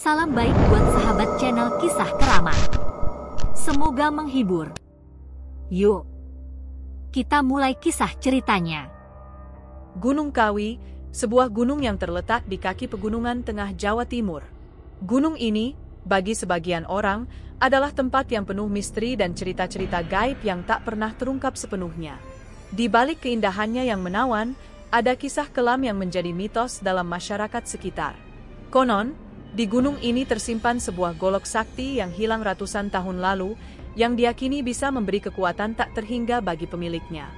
Salam baik buat sahabat channel Kisah Keramat. Semoga menghibur. Yuk, kita mulai kisah ceritanya. Gunung Kawi, sebuah gunung yang terletak di kaki pegunungan tengah Jawa Timur. Gunung ini, bagi sebagian orang, adalah tempat yang penuh misteri dan cerita-cerita gaib yang tak pernah terungkap sepenuhnya. Di balik keindahannya yang menawan, ada kisah kelam yang menjadi mitos dalam masyarakat sekitar. Konon, di gunung ini tersimpan sebuah golok sakti yang hilang ratusan tahun lalu, yang diyakini bisa memberi kekuatan tak terhingga bagi pemiliknya.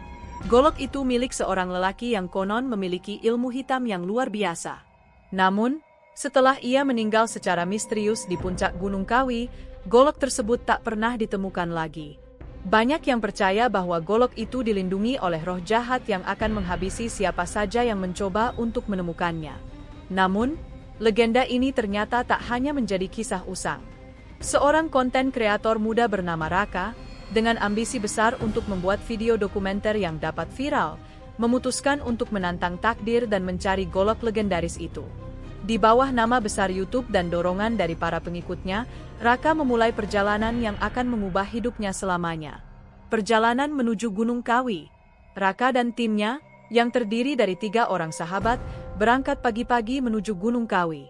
Golok itu milik seorang lelaki yang konon memiliki ilmu hitam yang luar biasa. Namun, setelah ia meninggal secara misterius di puncak Gunung Kawi, golok tersebut tak pernah ditemukan lagi. Banyak yang percaya bahwa golok itu dilindungi oleh roh jahat yang akan menghabisi siapa saja yang mencoba untuk menemukannya. Namun, legenda ini ternyata tak hanya menjadi kisah usang. Seorang konten kreator muda bernama Raka, dengan ambisi besar untuk membuat video dokumenter yang dapat viral, memutuskan untuk menantang takdir dan mencari golok legendaris itu. Di bawah nama besar YouTube dan dorongan dari para pengikutnya, Raka memulai perjalanan yang akan mengubah hidupnya selamanya. Perjalanan menuju Gunung Kawi. Raka dan timnya, yang terdiri dari 3 orang sahabat, berangkat pagi-pagi menuju Gunung Kawi.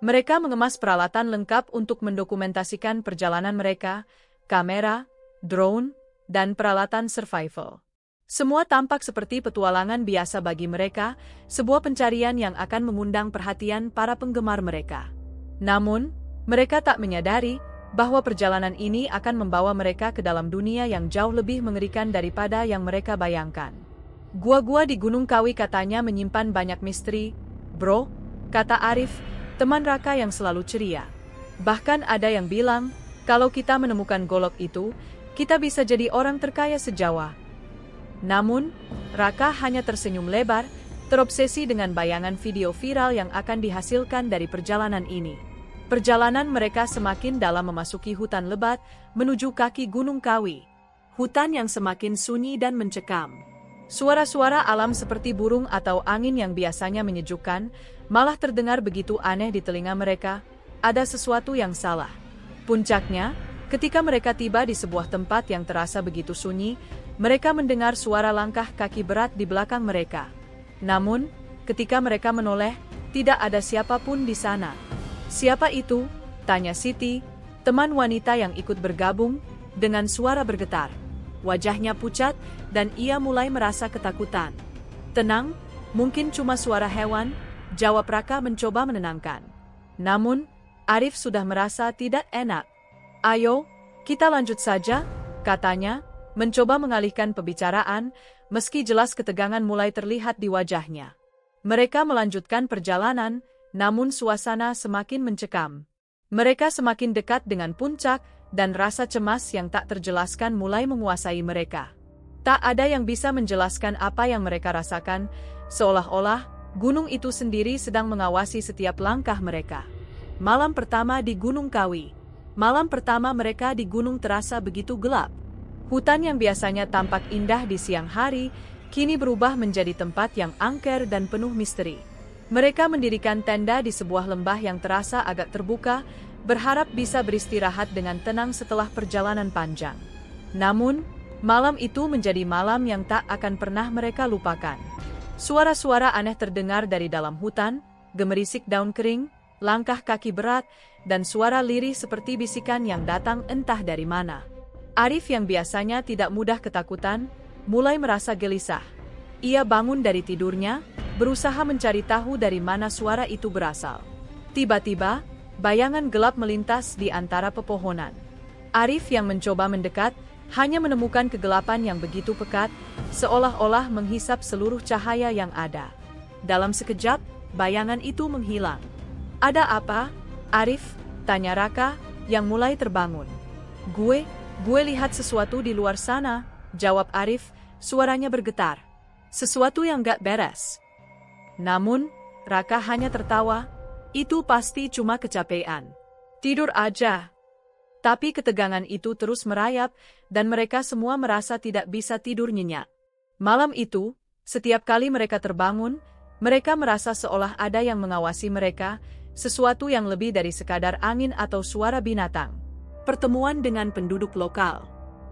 Mereka mengemas peralatan lengkap untuk mendokumentasikan perjalanan mereka, kamera, drone, dan peralatan survival. Semua tampak seperti petualangan biasa bagi mereka, sebuah pencarian yang akan mengundang perhatian para penggemar mereka. Namun, mereka tak menyadari bahwa perjalanan ini akan membawa mereka ke dalam dunia yang jauh lebih mengerikan daripada yang mereka bayangkan. Gua-gua di Gunung Kawi katanya menyimpan banyak misteri, bro, kata Arif, teman Raka yang selalu ceria. Bahkan ada yang bilang, kalau kita menemukan golok itu, kita bisa jadi orang terkaya se-Jawa. Namun, Raka hanya tersenyum lebar, terobsesi dengan bayangan video viral yang akan dihasilkan dari perjalanan ini. Perjalanan mereka semakin dalam memasuki hutan lebat, menuju kaki Gunung Kawi. Hutan yang semakin sunyi dan mencekam. Suara-suara alam seperti burung atau angin yang biasanya menyejukkan, malah terdengar begitu aneh di telinga mereka. Ada sesuatu yang salah. Puncaknya, ketika mereka tiba di sebuah tempat yang terasa begitu sunyi, mereka mendengar suara langkah kaki berat di belakang mereka. Namun, ketika mereka menoleh, tidak ada siapapun di sana. Siapa itu? Tanya Siti, teman wanita yang ikut bergabung, dengan suara bergetar. Wajahnya pucat, dan ia mulai merasa ketakutan. Tenang, mungkin cuma suara hewan, jawab Raka mencoba menenangkan. Namun, Arif sudah merasa tidak enak. Ayo, kita lanjut saja, katanya, mencoba mengalihkan pembicaraan, meski jelas ketegangan mulai terlihat di wajahnya. Mereka melanjutkan perjalanan, namun suasana semakin mencekam. Mereka semakin dekat dengan puncak, dan rasa cemas yang tak terjelaskan mulai menguasai mereka. Tak ada yang bisa menjelaskan apa yang mereka rasakan, seolah-olah gunung itu sendiri sedang mengawasi setiap langkah mereka. Malam pertama di Gunung Kawi. Malam pertama mereka di gunung terasa begitu gelap. Hutan yang biasanya tampak indah di siang hari, kini berubah menjadi tempat yang angker dan penuh misteri. Mereka mendirikan tenda di sebuah lembah yang terasa agak terbuka, berharap bisa beristirahat dengan tenang setelah perjalanan panjang. Namun, malam itu menjadi malam yang tak akan pernah mereka lupakan. Suara-suara aneh terdengar dari dalam hutan, gemerisik daun kering, langkah kaki berat, dan suara lirih seperti bisikan yang datang entah dari mana. Arif yang biasanya tidak mudah ketakutan, mulai merasa gelisah. Ia bangun dari tidurnya, berusaha mencari tahu dari mana suara itu berasal. Tiba-tiba, bayangan gelap melintas di antara pepohonan. Arif yang mencoba mendekat, hanya menemukan kegelapan yang begitu pekat, seolah-olah menghisap seluruh cahaya yang ada. Dalam sekejap, bayangan itu menghilang. Ada apa, Arif? Tanya Raka, yang mulai terbangun. Gue lihat sesuatu di luar sana, jawab Arif, suaranya bergetar. Sesuatu yang gak beres. Namun, Raka hanya tertawa. Itu pasti cuma kecapean. Tidur aja. Tapi ketegangan itu terus merayap, dan mereka semua merasa tidak bisa tidur nyenyak. Malam itu, setiap kali mereka terbangun, mereka merasa seolah ada yang mengawasi mereka, sesuatu yang lebih dari sekadar angin atau suara binatang. Pertemuan dengan penduduk lokal.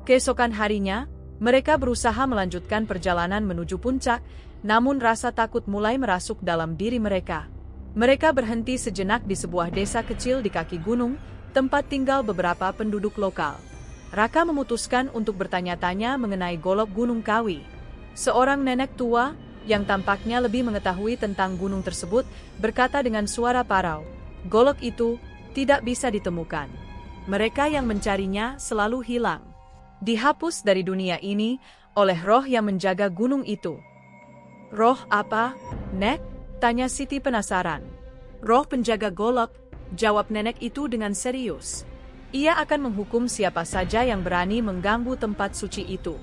Keesokan harinya, mereka berusaha melanjutkan perjalanan menuju puncak, namun rasa takut mulai merasuk dalam diri mereka. Mereka berhenti sejenak di sebuah desa kecil di kaki gunung, tempat tinggal beberapa penduduk lokal. Raka memutuskan untuk bertanya-tanya mengenai Golok Gunung Kawi. Seorang nenek tua, yang tampaknya lebih mengetahui tentang gunung tersebut, berkata dengan suara parau, "Golok itu tidak bisa ditemukan. Mereka yang mencarinya selalu hilang. Dihapus dari dunia ini oleh roh yang menjaga gunung itu." "Roh apa, Nek?" tanya Siti penasaran. "Roh penjaga Golok," jawab nenek itu dengan serius. "Ia akan menghukum siapa saja yang berani mengganggu tempat suci itu.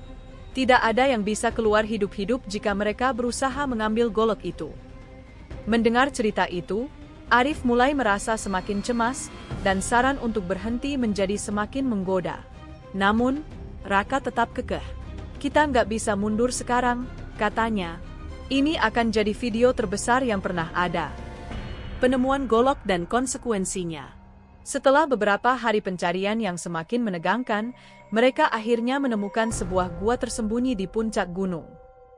Tidak ada yang bisa keluar hidup-hidup jika mereka berusaha mengambil golok itu." Mendengar cerita itu, Arif mulai merasa semakin cemas, dan saran untuk berhenti menjadi semakin menggoda. Namun, Raka tetap kekeh. "Kita nggak bisa mundur sekarang," katanya. "Ini akan jadi video terbesar yang pernah ada." Penemuan golok dan konsekuensinya. Setelah beberapa hari pencarian yang semakin menegangkan, mereka akhirnya menemukan sebuah gua tersembunyi di puncak gunung.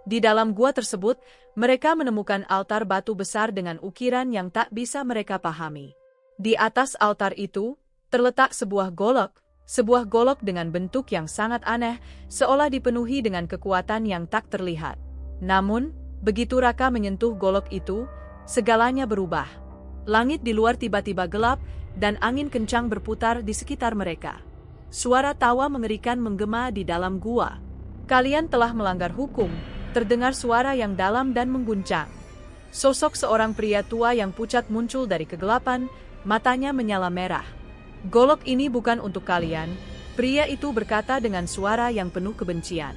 Di dalam gua tersebut, mereka menemukan altar batu besar dengan ukiran yang tak bisa mereka pahami. Di atas altar itu, terletak sebuah golok dengan bentuk yang sangat aneh, seolah dipenuhi dengan kekuatan yang tak terlihat. Namun, begitu Raka menyentuh golok itu, segalanya berubah. Langit di luar tiba-tiba gelap, dan angin kencang berputar di sekitar mereka. Suara tawa mengerikan menggema di dalam gua. "Kalian telah melanggar hukum," terdengar suara yang dalam dan mengguncang. Sosok seorang pria tua yang pucat muncul dari kegelapan, matanya menyala merah. "Golok ini bukan untuk kalian," pria itu berkata dengan suara yang penuh kebencian.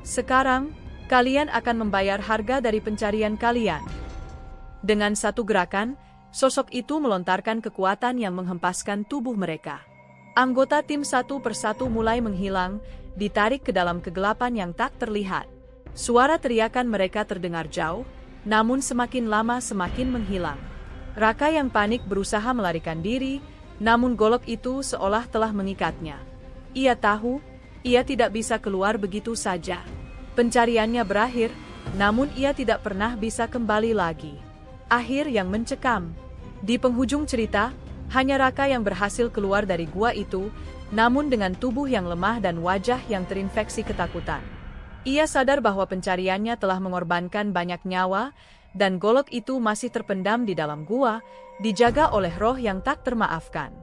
"Sekarang, kalian akan membayar harga dari pencarian kalian." Dengan satu gerakan, sosok itu melontarkan kekuatan yang menghempaskan tubuh mereka. Anggota tim satu persatu mulai menghilang, ditarik ke dalam kegelapan yang tak terlihat. Suara teriakan mereka terdengar jauh, namun semakin lama semakin menghilang. Raka yang panik berusaha melarikan diri, namun golok itu seolah telah mengikatnya. Ia tahu, ia tidak bisa keluar begitu saja. Pencariannya berakhir, namun ia tidak pernah bisa kembali lagi. Akhir yang mencekam. Di penghujung cerita, hanya Raka yang berhasil keluar dari gua itu, namun dengan tubuh yang lemah dan wajah yang terinfeksi ketakutan. Ia sadar bahwa pencariannya telah mengorbankan banyak nyawa, dan golok itu masih terpendam di dalam gua, dijaga oleh roh yang tak termaafkan.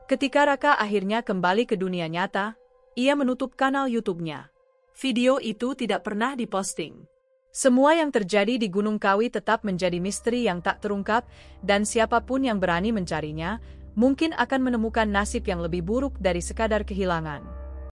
Ketika Raka akhirnya kembali ke dunia nyata, ia menutup kanal YouTube-nya. Video itu tidak pernah diposting. Semua yang terjadi di Gunung Kawi tetap menjadi misteri yang tak terungkap, dan siapapun yang berani mencarinya, mungkin akan menemukan nasib yang lebih buruk dari sekadar kehilangan.